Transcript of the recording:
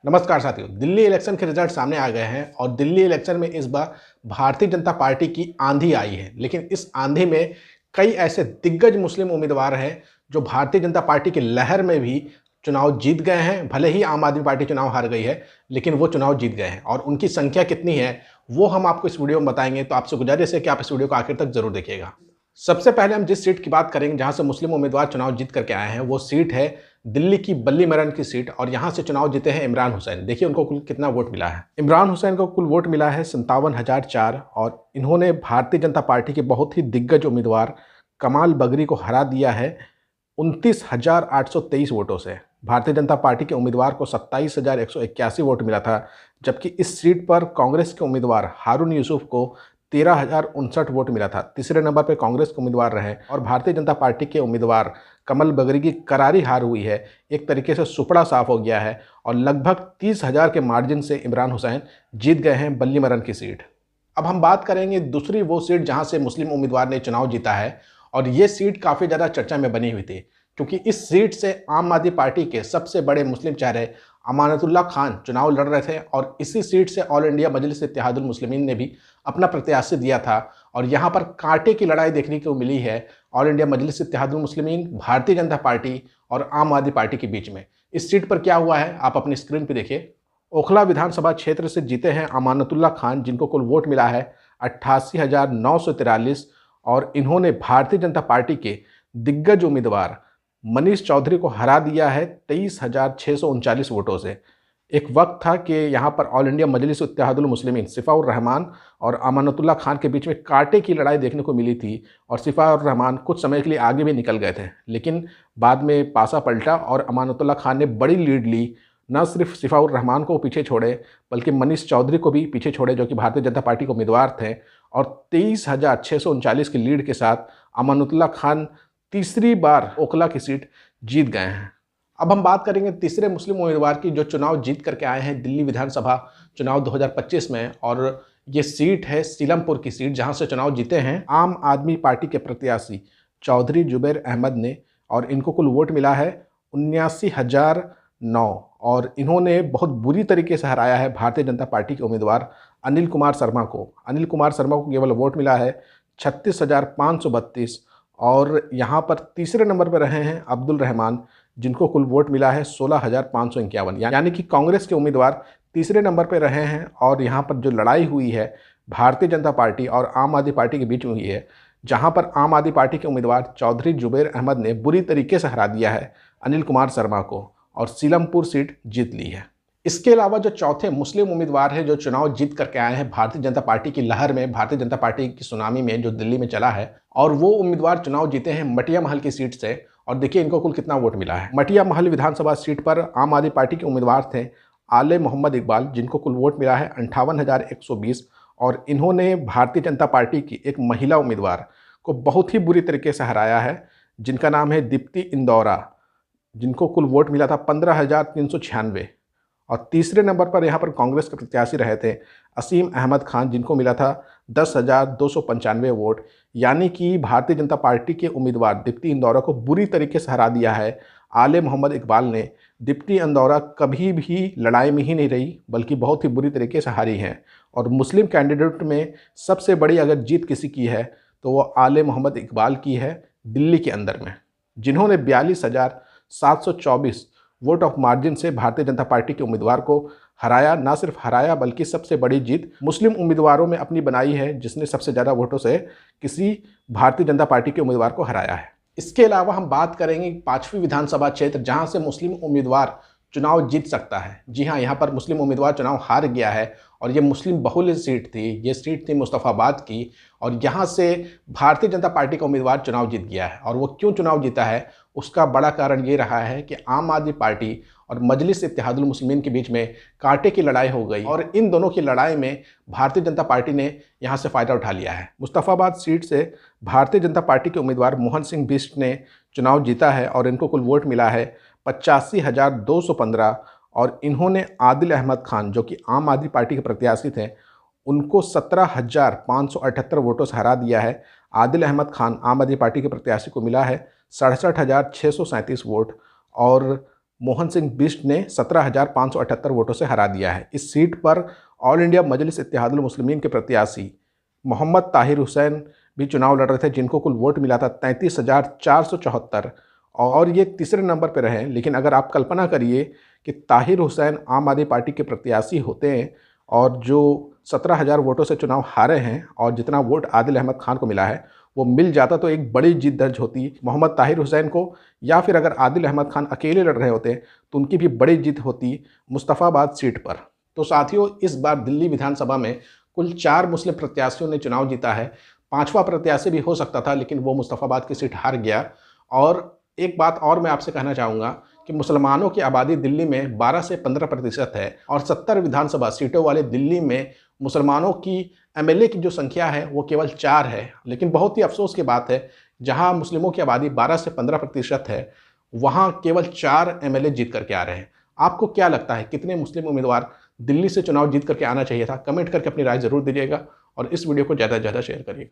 नमस्कार साथियों, दिल्ली इलेक्शन के रिजल्ट सामने आ गए हैं और दिल्ली इलेक्शन में इस बार भारतीय जनता पार्टी की आंधी आई है। लेकिन इस आंधी में कई ऐसे दिग्गज मुस्लिम उम्मीदवार हैं जो भारतीय जनता पार्टी की लहर में भी चुनाव जीत गए हैं। भले ही आम आदमी पार्टी चुनाव हार गई है, लेकिन वो चुनाव जीत गए हैं और उनकी संख्या कितनी है वो हम आपको इस वीडियो में बताएंगे। तो आपसे गुजारिश है कि आप इस वीडियो को आखिर तक जरूर देखिएगा। सबसे पहले हम जिस सीट की बात करेंगे जहां से मुस्लिम उम्मीदवार चुनाव जीत करके आए हैं, वो सीट है दिल्ली की बल्ली मरन की सीट और यहां से चुनाव जीते हैं इमरान हुसैन। देखिए उनको कुल कितना वोट मिला है। इमरान हुसैन को कुल वोट मिला है 57,004 और इन्होंने भारतीय जनता पार्टी के बहुत ही दिग्गज उम्मीदवार कमाल बगरी को हरा दिया है 29,823 वोटों से। भारतीय जनता पार्टी के उम्मीदवार को 27,181 वोट मिला था, जबकि इस सीट पर कांग्रेस के उम्मीदवार हारून यूसुफ को 13,059 वोट मिला था। तीसरे नंबर पर कांग्रेस के उम्मीदवार रहे और भारतीय जनता पार्टी के उम्मीदवार कमल बगरी की करारी हार हुई है। एक तरीके से सुपड़ा साफ हो गया है और लगभग 30,000 के मार्जिन से इमरान हुसैन जीत गए हैं बल्ली मरन की सीट। अब हम बात करेंगे दूसरी वो सीट जहां से मुस्लिम उम्मीदवार ने चुनाव जीता है और ये सीट काफ़ी ज़्यादा चर्चा में बनी हुई थी, क्योंकि इस सीट से आम आदमी पार्टी के सबसे बड़े मुस्लिम चेहरे अमानतुल्लाह खान चुनाव लड़ रहे थे और इसी सीट से ऑल इंडिया मजलिस इत्तेहादुल मुस्लिमीन ने भी अपना प्रत्याशी दिया था। और यहाँ पर कांटे की लड़ाई देखने को मिली है ऑल इंडिया मजलिस इत्तेहादुल मुस्लिमीन, भारतीय जनता पार्टी और आम आदमी पार्टी के बीच में। इस सीट पर क्या हुआ है आप अपनी स्क्रीन पर देखिए। ओखला विधानसभा क्षेत्र से जीते हैं अमानतुल्लाह खान, जिनको कुल वोट मिला है 88,943 और इन्होंने भारतीय जनता पार्टी के दिग्गज उम्मीदवार मनीष चौधरी को हरा दिया है 23,639 वोटों से। एक वक्त था कि यहाँ पर ऑल इंडिया मजलिस इत्तेहादुल मुस्लिमीन सिफाउर रहमान और अमानतुल्लाह खान के बीच में कांटे की लड़ाई देखने को मिली थी और सिफाउर रहमान कुछ समय के लिए आगे भी निकल गए थे, लेकिन बाद में पासा पलटा और अमानतुल्लाह खान ने बड़ी लीड ली। न सिर्फ सिफाउर रहमान को पीछे छोड़े बल्कि मनीष चौधरी को भी पीछे छोड़े, जो कि भारतीय जनता पार्टी के उम्मीदवार थे, और 23,639 की लीड के साथ अमानतुल्लाह खान तीसरी बार ओखला की सीट जीत गए हैं। अब हम बात करेंगे तीसरे मुस्लिम उम्मीदवार की जो चुनाव जीत करके आए हैं दिल्ली विधानसभा चुनाव 2025 में, और ये सीट है सीलमपुर की सीट जहां से चुनाव जीते हैं आम आदमी पार्टी के प्रत्याशी चौधरी जुबैर अहमद ने और इनको कुल वोट मिला है 79,009 और इन्होंने बहुत बुरी तरीके से हराया है भारतीय जनता पार्टी के उम्मीदवार अनिल कुमार शर्मा को। अनिल कुमार शर्मा को केवल वोट मिला है 36,532 और यहाँ पर तीसरे नंबर पर रहे हैं अब्दुल रहमान, जिनको कुल वोट मिला है 16,551। यानी कि कांग्रेस के उम्मीदवार तीसरे नंबर पर रहे हैं और यहाँ पर जो लड़ाई हुई है भारतीय जनता पार्टी और आम आदमी पार्टी के बीच में हुई है, जहाँ पर आम आदमी पार्टी के उम्मीदवार चौधरी जुबैर अहमद ने बुरी तरीके से हरा दिया है अनिल कुमार शर्मा को और सीलमपुर सीट जीत ली है। इसके अलावा जो चौथे मुस्लिम उम्मीदवार हैं जो चुनाव जीत करके आए हैं भारतीय जनता पार्टी की लहर में, भारतीय जनता पार्टी की सुनामी में जो दिल्ली में चला है, और वो उम्मीदवार चुनाव जीते हैं मटिया महल की सीट से। और देखिए इनको कुल कितना वोट मिला है। मटिया महल विधानसभा सीट पर आम आदमी पार्टी के उम्मीदवार थे आले मोहम्मद इकबाल, जिनको कुल वोट मिला है 58,120 और इन्होंने भारतीय जनता पार्टी की एक महिला उम्मीदवार को बहुत ही बुरी तरीके से हराया है, जिनका नाम है दीप्ति इंदौरा, जिनको कुल वोट मिला था 15,396। और तीसरे नंबर पर यहाँ पर कांग्रेस के प्रत्याशी रहे थे असीम अहमद खान, जिनको मिला था 10,295 वोट। यानी कि भारतीय जनता पार्टी के उम्मीदवार दीप्ति इंदौरा को बुरी तरीके से हरा दिया है आले मोहम्मद इकबाल ने। दीप्ति इंदौरा कभी भी लड़ाई में ही नहीं रही बल्कि बहुत ही बुरी तरीके से हारी हैं और मुस्लिम कैंडिडेट में सबसे बड़ी अगर जीत किसी की है तो वो आले मोहम्मद इकबाल की है दिल्ली के अंदर में, जिन्होंने 42,724 वोट ऑफ मार्जिन से भारतीय जनता पार्टी के उम्मीदवार को हराया। ना सिर्फ हराया बल्कि सबसे बड़ी जीत मुस्लिम उम्मीदवारों में अपनी बनाई है, जिसने सबसे ज़्यादा वोटों से किसी भारतीय जनता पार्टी के उम्मीदवार को हराया है। इसके अलावा हम बात करेंगे पांचवी विधानसभा क्षेत्र जहां से मुस्लिम उम्मीदवार चुनाव जीत सकता है। जी हाँ, यहाँ पर मुस्लिम उम्मीदवार चुनाव हार गया है और ये मुस्लिम बहुल सीट थी। ये सीट थी मुस्तफ़ाबाद की और यहाँ से भारतीय जनता पार्टी का उम्मीदवार चुनाव जीत गया है। और वो क्यों चुनाव जीता है उसका बड़ा कारण ये रहा है कि आम आदमी पार्टी और मजलिस इत्तेहादुल मुस्लिमीन के बीच में कांटे की लड़ाई हो गई और इन दोनों की लड़ाई में भारतीय जनता पार्टी ने यहाँ से फ़ायदा उठा लिया है। मुस्तफ़ाबाद सीट से भारतीय जनता पार्टी के उम्मीदवार मोहन सिंह बिष्ट ने चुनाव जीता है और इनको कुल वोट मिला है 85,215 और इन्होंने आदिल अहमद खान, जो कि आम आदमी पार्टी के प्रत्याशी थे, उनको 17,578 वोटों से हरा दिया है। आदिल अहमद खान आम आदमी पार्टी के प्रत्याशी को मिला है 67,637 वोट और मोहन सिंह बिष्ट ने 17,578 वोटों से हरा दिया है। इस सीट पर ऑल इंडिया मजलिस इत्तेहादुल मुस्लिमीन के प्रत्याशी मोहम्मद ताहिर हुसैन भी चुनाव लड़ रहे थे, जिनको कुल वोट मिला था 33,474 और ये तीसरे नंबर पर रहे। लेकिन अगर आप कल्पना करिए कि ताहिर हुसैन आम आदमी पार्टी के प्रत्याशी होते हैं और जो 17,000 वोटों से चुनाव हारे हैं और जितना वोट आदिल अहमद खान को मिला है वो मिल जाता तो एक बड़ी जीत दर्ज होती मोहम्मद ताहिर हुसैन को, या फिर अगर आदिल अहमद खान अकेले लड़ रहे होते तो उनकी भी बड़ी जीत होती मुस्तफ़ाबाद सीट पर। तो साथियों, इस बार दिल्ली विधानसभा में कुल 4 मुस्लिम प्रत्याशियों ने चुनाव जीता है। 5वां प्रत्याशी भी हो सकता था, लेकिन वो मुस्तफ़ाबाद की सीट हार गया। और एक बात और मैं आपसे कहना चाहूँगा कि मुसलमानों की आबादी दिल्ली में 12 से 15% है और 70 विधानसभा सीटों वाले दिल्ली में मुसलमानों की एमएलए की जो संख्या है वो केवल 4 है। लेकिन बहुत ही अफसोस की बात है, जहां मुस्लिमों की आबादी 12 से 15% है, वहां केवल 4 एमएलए जीत करके आ रहे हैं। आपको क्या लगता है, कितने मुस्लिम उम्मीदवार दिल्ली से चुनाव जीत करके आना चाहिए था? कमेंट करके अपनी राय जरूर दीजिएगा और इस वीडियो को ज़्यादा से ज़्यादा शेयर करिएगा।